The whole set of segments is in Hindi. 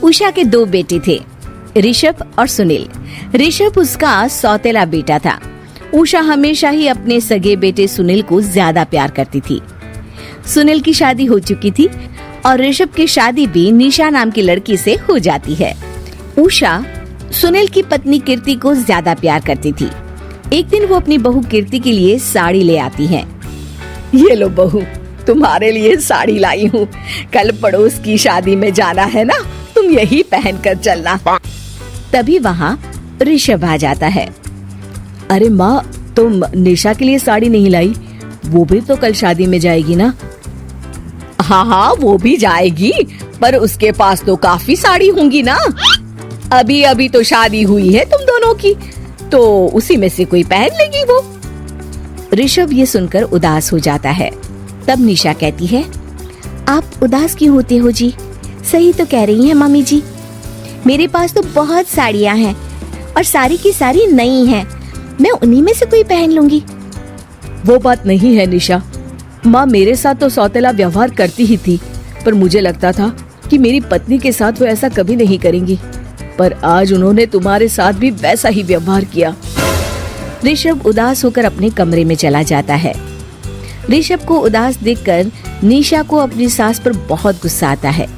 उषा के 2 बेटे थे, ऋषभ और सुनील। ऋषभ उसका सौतेला बेटा था। उषा हमेशा ही अपने सगे बेटे सुनील को ज्यादा प्यार करती थी। सुनील की शादी हो चुकी थी और ऋषभ की शादी भी निशा नाम की लड़की से हो जाती है। उषा सुनील की पत्नी कीर्ति को ज्यादा प्यार करती थी। एक दिन वो अपनी बहू कीर्ति के लिए साड़ी ले आती है। ये लो बहू, तुम्हारे लिए साड़ी लाई हूँ। कल पड़ोस की शादी में जाना है ना, तुम यही पहन कर चलना। तभी वहाँ ऋषभ आ जाता है। अरे माँ, तुम निशा के लिए साड़ी नहीं लाई? वो भी तो कल शादी में जाएगी ना? हाँ, वो भी जाएगी, पर उसके पास तो काफी साड़ी होंगी ना। अभी अभी तो शादी हुई है तुम दोनों की, तो उसी में से कोई पहन लेगी वो। ऋषभ ये सुनकर उदास हो जाता है। तब निशा कहती है, आप उदास क्यों होते हो जी? सही तो कह रही हैं मम्मी जी, मेरे पास तो बहुत साड़ियाँ हैं और सारी की सारी नई हैं। मैं उन्हीं में से कोई पहन लूंगी। वो बात नहीं है निशा। माँ मेरे साथ तो सौतेला व्यवहार करती ही थी, पर मुझे लगता था कि मेरी पत्नी के साथ वो ऐसा कभी नहीं करेंगी, पर आज उन्होंने तुम्हारे साथ भी वैसा ही व्यवहार किया। ऋषभ उदास होकर अपने कमरे में चला जाता है। ऋषभ को उदास देखकर निशा को अपनी सास पर बहुत गुस्सा आता है।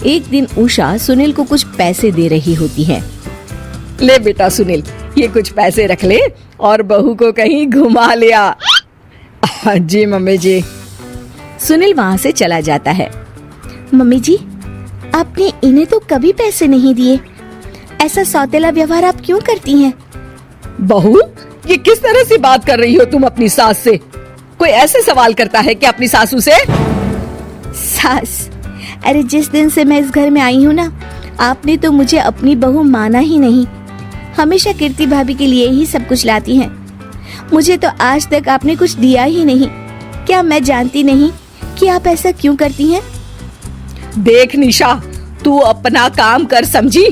एक दिन उषा सुनील को कुछ पैसे दे रही होती है। ले बेटा सुनील, ये कुछ पैसे रख ले और बहू को कहीं घुमा लिया। जी मम्मी जी। सुनील वहाँ से चला जाता है। मम्मी जी, आपने इन्हें तो कभी पैसे नहीं दिए, ऐसा सौतेला व्यवहार आप क्यों करती हैं? बहू, ये किस तरह से बात कर रही हो तुम अपनी सास से? कोई ऐसे सवाल करता है कि अपनी सासू से? सास, अरे जिस दिन से मैं इस घर में आई हूँ ना, आपने तो मुझे अपनी बहू माना ही नहीं। हमेशा कीर्ति भाभी के लिए ही सब कुछ लाती हैं। मुझे तो आज तक आपने कुछ दिया ही नहीं। क्या मैं जानती नहीं कि आप ऐसा क्यों करती हैं? देख निशा, तू अपना काम कर समझी।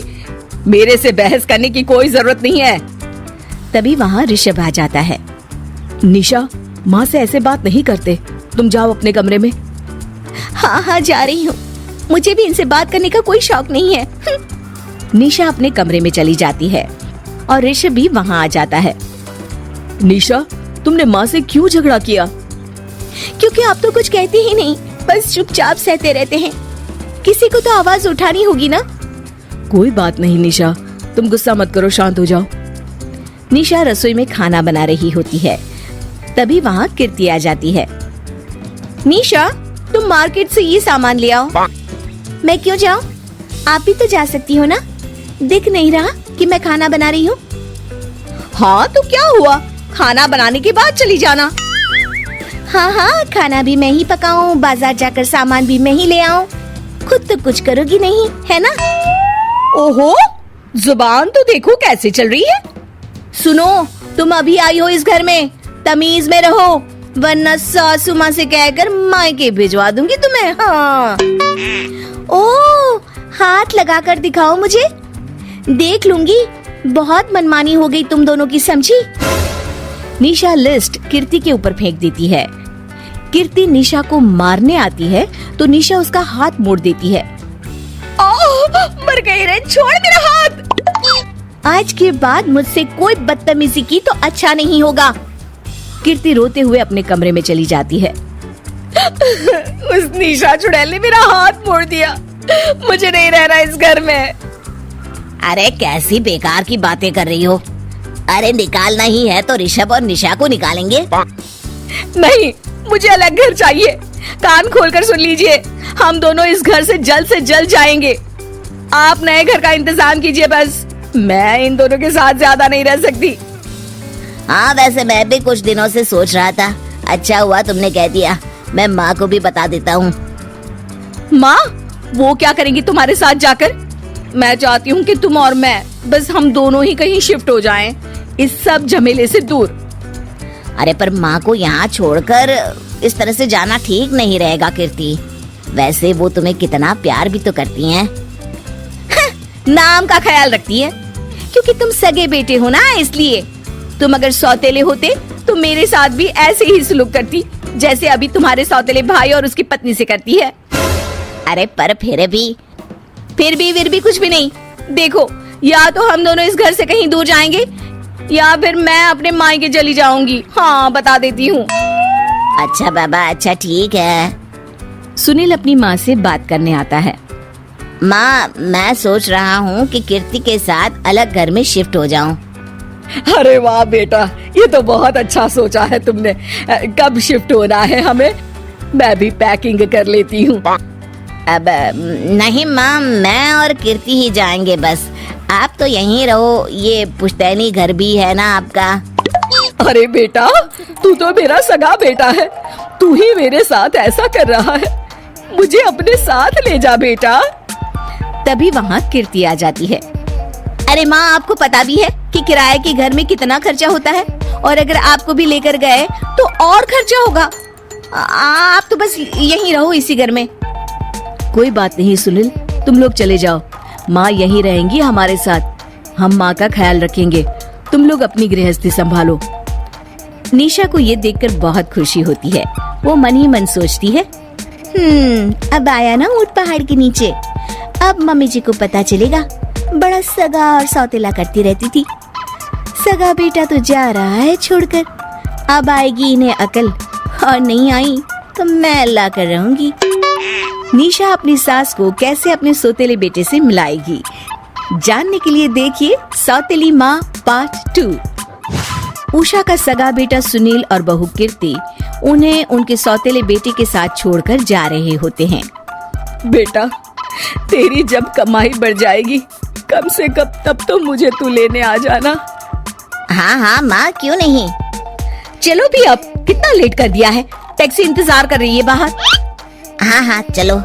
मेरे से बहस करने की कोई जरूरत नहीं है। तभी वहाँ ऋषभ आ जाता है। निशा, माँ से ऐसे बात नहीं करते। तुम जाओ अपने कमरे में। हाँ, जा रही हूँ। मुझे भी इनसे बात करने का कोई शौक नहीं है। निशा अपने कमरे में चली जाती है और ऋषभ भी वहाँ आ जाता है। निशा, तुमने माँ से क्यों झगड़ा किया? क्योंकि आप तो कुछ कहते ही नहीं, बस चुपचाप सहते रहते हैं। किसी को तो आवाज उठानी होगी ना। कोई बात नहीं निशा, तुम गुस्सा मत करो, शांत हो जाओ। निशा रसोई में खाना बना रही होती है। तभी वहाँ कीर्ति आ जाती है। निशा, तुम मार्केट से ये सामान ले आओ। मैं क्यों जाऊँ? आप भी तो जा सकती हो ना। दिख नहीं रहा कि मैं खाना बना रही हूँ? हाँ तो क्या हुआ, खाना बनाने के बाद चली जाना। हाँ, खाना भी मैं ही पकाऊं, बाजार जाकर सामान भी मैं ही ले आऊं। खुद तो कुछ करोगी नहीं, है ना? ओहो, जुबान तो देखो कैसे चल रही है। सुनो, तुम अभी आई हो इस घर में, तमीज में रहो, वरना सासू माँ से कहकर मायके भिजवा दूंगी तुम्हें। हाँ। ओह, हाथ लगाकर दिखाओ मुझे, देख लूंगी। बहुत मनमानी हो गई तुम दोनों की, समझी? निशा लिस्ट कीर्ति के ऊपर फेंक देती है। कीर्ति निशा को मारने आती है तो निशा उसका हाथ मोड़ देती है। मर गई रे, छोड़ मेरा हाथ। आज के बाद मुझसे कोई बदतमीजी की तो अच्छा नहीं होगा। कीर्ति रोते हुए अपने कमरे में चली जाती है। उस निशा चुड़ैल ने मेरा हाथ मोड़ दिया, मुझे नहीं रहना इस घर में। अरे कैसी बेकार की बातें कर रही हो? अरे निकालना ही है तो ऋषभ और निशा को निकालेंगे। नहीं, मुझे अलग घर चाहिए। कान खोलकर सुन लीजिए, हम दोनों इस घर से जल्द जाएंगे। आप नए घर का इंतजाम कीजिए बस। मैं इन दोनों के साथ ज्यादा नहीं रह सकती। हाँ, वैसे मैं भी कुछ दिनों से सोच रहा था। अच्छा हुआ तुमने कह दिया, मैं माँ को भी बता देता हूँ। माँ, वो क्या करेंगी तुम्हारे साथ जाकर? मैं चाहती हूँ कि तुम और मैं, बस हम दोनों ही कहीं शिफ्ट हो जाएं, इस सब झमेले से दूर। अरे पर माँ को यहाँ छोड़कर इस तरह से जाना ठीक नहीं रहेगा कीर्ति। वैसे वो तुम्हें कितना प्यार भी तो करती हैं। नाम का ख्याल रखती है क्योंकि तुम सगे बेटे हो ना, इसलिए। तुम अगर सौतेले होते तो मेरे साथ भी ऐसे ही सलूक करती जैसे अभी तुम्हारे सौतेले भाई और उसकी पत्नी से करती है। अरे पर फिर फिर भी कुछ भी नहीं। देखो, या तो हम दोनों इस घर से कहीं दूर जाएंगे या फिर मैं अपने मायके चली जाऊंगी। हाँ, बता देती हूँ। अच्छा बाबा, अच्छा ठीक है। सुनील अपनी माँ से बात करने आता है। माँ, मैं सोच रहा हूँ कि कीर्ति के साथ अलग घर में शिफ्ट हो जाऊँ। अरे वाह बेटा, ये तो बहुत अच्छा सोचा है तुमने। कब शिफ्ट होना है हमें? मैं भी पैकिंग कर लेती हूँ। अब नहीं माँ, मैं और कीर्ति ही जाएंगे बस। आप तो यहीं रहो, ये पुश्तैनी घर भी है ना आपका। अरे बेटा, तू तो मेरा सगा बेटा है, तू ही मेरे साथ ऐसा कर रहा है, मुझे अपने साथ ले जा बेटा। तभी वहाँ कीर्ति आ जाती है। अरे माँ, आपको पता भी है कि किराए के घर में कितना खर्चा होता है, और अगर आपको भी लेकर गए तो और खर्चा होगा। आप तो बस यहीं रहो इसी घर में। कोई बात नहीं सुनील, तुम लोग चले जाओ, माँ यहीं रहेंगी हमारे साथ। हम माँ का ख्याल रखेंगे, तुम लोग अपनी गृहस्थी संभालो। निशा को ये देखकर बहुत खुशी होती है। वो मन ही मन सोचती है, अब आया ना ऊंट पहाड़ के नीचे। अब मम्मी जी को पता चलेगा, बड़ा सगा और सौतेला करती रहती थी। सगा बेटा तो जा रहा है छोड़कर, अब आएगी इन्हें अकल, और नहीं आई तो मैं अल्लाह कर रहूंगी। निशा अपनी सास को कैसे अपने सौतेले बेटे से मिलाएगी, जानने के लिए देखिए सौतेली माँ पार्ट 2। उषा का सगा बेटा सुनील और बहू कीर्ति उन्हें उनके सौतेले बेटे के साथ छोड़कर जा रहे होते हैं। बेटा, तेरी जब कमाई बढ़ जाएगी, कम से कम तब तो मुझे तू लेने आ जाना। हाँ हाँ माँ, क्यों नहीं। चलो भी, अब कितना लेट कर दिया है, टैक्सी इंतजार कर रही है बाहर। हाँ हाँ चलो।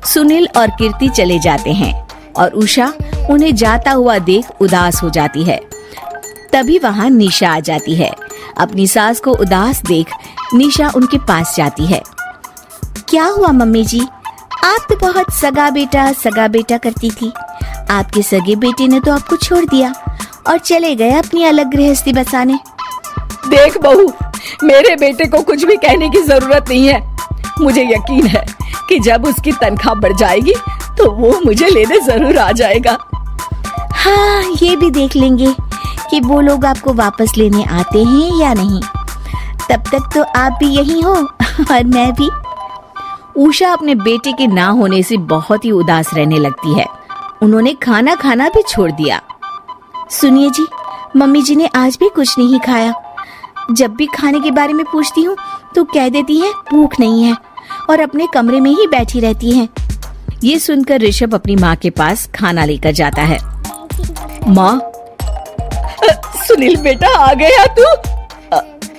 सुनील और कीर्ति चले जाते हैं और उषा उन्हें जाता हुआ देख उदास हो जाती है। तभी वहाँ निशा आ जाती है। अपनी सास को उदास देख निशा उनके पास जाती है। क्या हुआ मम्मी जी, आप तो बहुत सगा बेटा करती थी। आपके सगे बेटे ने तो आपको छोड़ दिया और चले गए अपनी अलग गृहस्थी बसाने। देख बहू, मेरे बेटे को कुछ भी कहने की जरूरत नहीं है। मुझे यकीन है कि जब उसकी तनख्वाह बढ़ जाएगी तो वो मुझे लेने जरूर आ जाएगा। हाँ, ये भी देख लेंगे कि वो लोग आपको वापस लेने आते हैं या नहीं। तब तक तो आप भी यहीं हो और मैं भी। उषा अपने बेटे के ना होने से बहुत ही उदास रहने लगती है। उन्होंने खाना खाना भी छोड़ दिया। सुनिए जी, मम्मी जी ने आज भी कुछ नहीं खाया। जब भी खाने के बारे में पूछती हूँ तो कह देती हैं भूख नहीं है, और अपने कमरे में ही बैठी रहती हैं। ये सुनकर ऋषभ अपनी माँ के पास खाना लेकर जाता है। माँ, सुनील बेटा आ गया तू?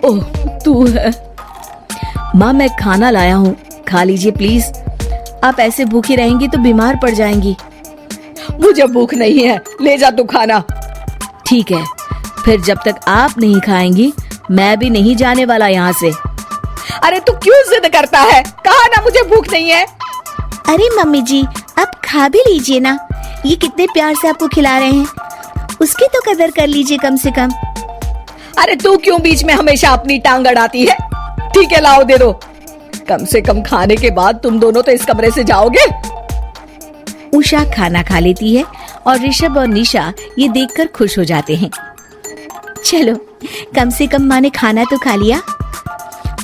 ओह, तू है। माँ, मैं खाना लाया हूँ, खा लीजिए प्लीज। आप ऐसे भूखी रहेंगी तो बीमार पड़ जाएंगी। मुझे भूख नहीं है, ले जा तू खाना। ठीक है, फिर जब तक आप नहीं खाएंगी मैं भी नहीं जाने वाला यहाँ से। अरे तू क्यों जिद करता है? कहा ना मुझे भूख नहीं है। अरे मम्मी जी, आप खा भी लीजिए ना, ये कितने प्यार से आपको खिला रहे हैं, उसकी तो कदर कर लीजिए कम से कम। अरे तू क्यों बीच में हमेशा अपनी टांग अड़ाती है? ठीक है, लाओ दे दो। कम से कम खाने के बाद तुम दोनों तो इस कमरे से जाओगे। उषा खाना खा लेती है और ऋषभ और निशा ये देखकर खुश हो जाते हैं। चलो, कम से कम माँ ने खाना तो खा लिया।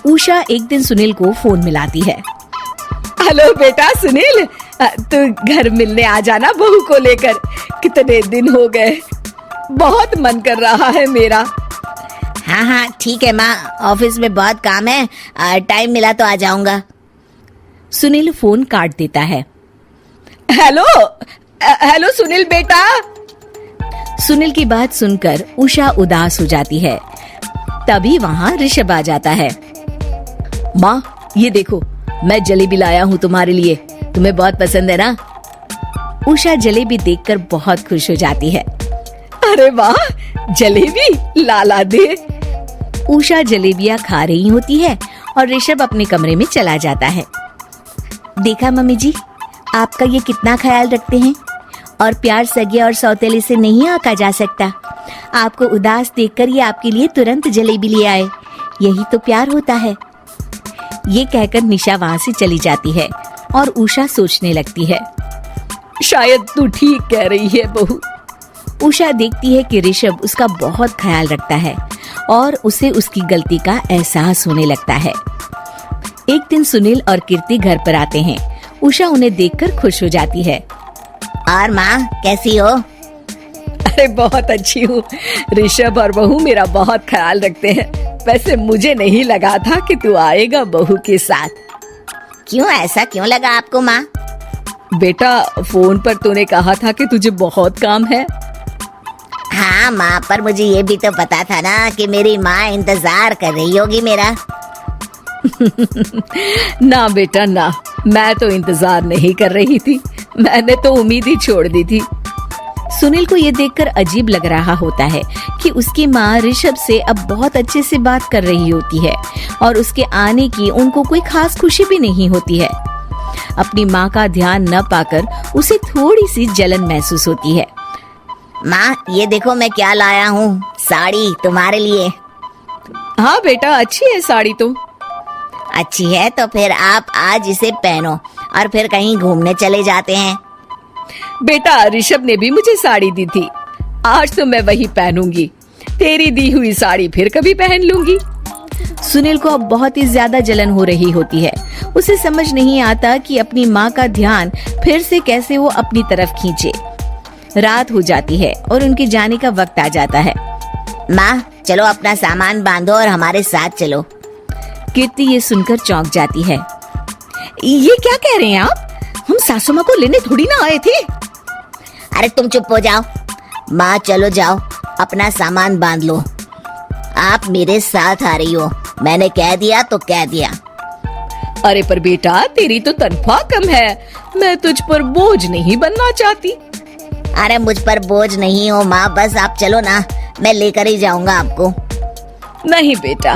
उषा एक दिन सुनील को फोन मिलाती है। हेलो बेटा सुनील, तू घर मिलने आ जाना बहू को लेकर। कितने दिन हो गए, बहुत मन कर रहा है मेरा। हाँ हाँ ठीक है माँ, ऑफिस में बहुत काम है, टाइम मिला तो आ जाऊंगा। सुनील फोन काट देता है। हेलो सुनील बेटा। सुनील की बात सुनकर उषा उदास हो जाती है। तभी वहाँ ऋषभ आ जाता है। माँ, ये देखो, मैं जलेबी लाया हूँ तुम्हारे लिए, तुम्हें बहुत पसंद है ना? उषा जलेबी देखकर बहुत खुश हो जाती है। अरे वाह, जलेबी ला दे। उषा जलेबियाँ खा रही होती है और ऋषभ अपने कमरे में चला जाता है। देखा मम्मी जी, आपका ये कितना ख्याल रखते हैं, और प्यार सगे और सौतेले से नहीं आका जा सकता। आपको उदास देखकर ये आपके लिए तुरंत जलेबी ले आए, यही तो प्यार होता है। ये कहकर निशा वहाँ से चली जाती है और उषा सोचने लगती है। शायद तू ठीक कह रही है बहू। उषा देखती है कि ऋषभ उसका बहुत ख्याल रखता है और उसे उसकी गलती का एहसास होने लगता है। एक दिन सुनील और कीर्ति घर पर आते हैं। उषा उन्हें देखकर खुश हो जाती है। और माँ कैसी हो? अरे बहुत अच्छी हूँ। ऋषभ और बहू मेरा बहुत ख्याल रखते हैं। वैसे मुझे नहीं लगा था कि तू आएगा बहू के साथ। क्यों, ऐसा क्यों लगा आपको माँ? बेटा, फोन पर तूने कहा था कि तुझे बहुत काम है। हाँ माँ, पर मुझे ये भी तो पता था ना कि मेरी माँ इंतजार कर रही होगी मेरा। ना बेटा ना, मैं तो इंतजार नहीं कर रही थी। मैंने तो उम्मीद ही छोड़ दी थी। सुनील को ये देखकर अजीब लग रहा होता है कि उसकी माँ ऋषभ से अब बहुत अच्छे से बात कर रही होती है और उसके आने की उनको कोई खास खुशी भी नहीं होती है। अपनी माँ का ध्यान न पाकर उसे थोड़ी सी जलन महसूस होती है। माँ ये देखो मैं क्या लाया हूँ, साड़ी तुम्हारे लिए। हाँ बेटा, अच्छी है साड़ी तो। अच्छी है तो फिर आप आज इसे पहनो और फिर कहीं घूमने चले जाते हैं। बेटा, ऋषभ ने भी मुझे साड़ी दी थी। आज तो मैं वही पहनूंगी। तेरी दी हुई साड़ी फिर कभी पहन लूंगी। सुनील को अब बहुत ही ज्यादा जलन हो रही होती है। उसे समझ नहीं आता कि अपनी माँ का ध्यान फिर से कैसे वो अपनी तरफ खींचे। रात हो जाती है और उनके जाने का वक्त आ जाता है। माँ चलो अपना सामान बांधो और हमारे साथ चलो। कीर्ति ये सुनकर चौंक जाती है। ये क्या कह रहे हैं आप? हम सासू माँ को लेने थोड़ी ना आए थे। अरे तुम चुप हो जाओ। माँ चलो जाओ, अपना सामान बांध लो। आप मेरे साथ आ रही हो, मैंने कह दिया तो कह दिया। अरे पर बेटा, तेरी तो तनख्वाह कम है। मैं तुझ पर बोझ नहीं बनना चाहती। अरे मुझ पर बोझ नहीं हो माँ, बस आप चलो ना, मैं लेकर ही जाऊंगा आपको। नहीं बेटा,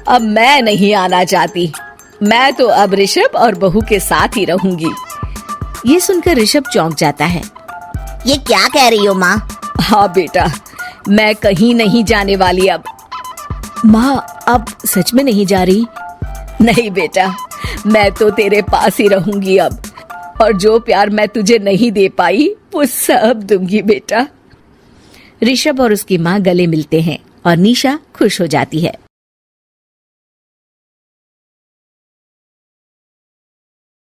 अब मैं नहीं आना चाहती। मैं तो अब ऋषभ और बहू के साथ ही रहूंगी। ये सुनकर ऋषभ चौंक जाता है। ये क्या कह रही हो माँ? हाँ बेटा, मैं कहीं नहीं जाने वाली अब। माँ अब सच में नहीं जा रही? नहीं बेटा, मैं तो तेरे पास ही रहूंगी अब। और जो प्यार मैं तुझे नहीं दे पाई वो सब दूंगी बेटा। ऋषभ और उसकी माँ गले मिलते हैं और निशा खुश हो जाती है।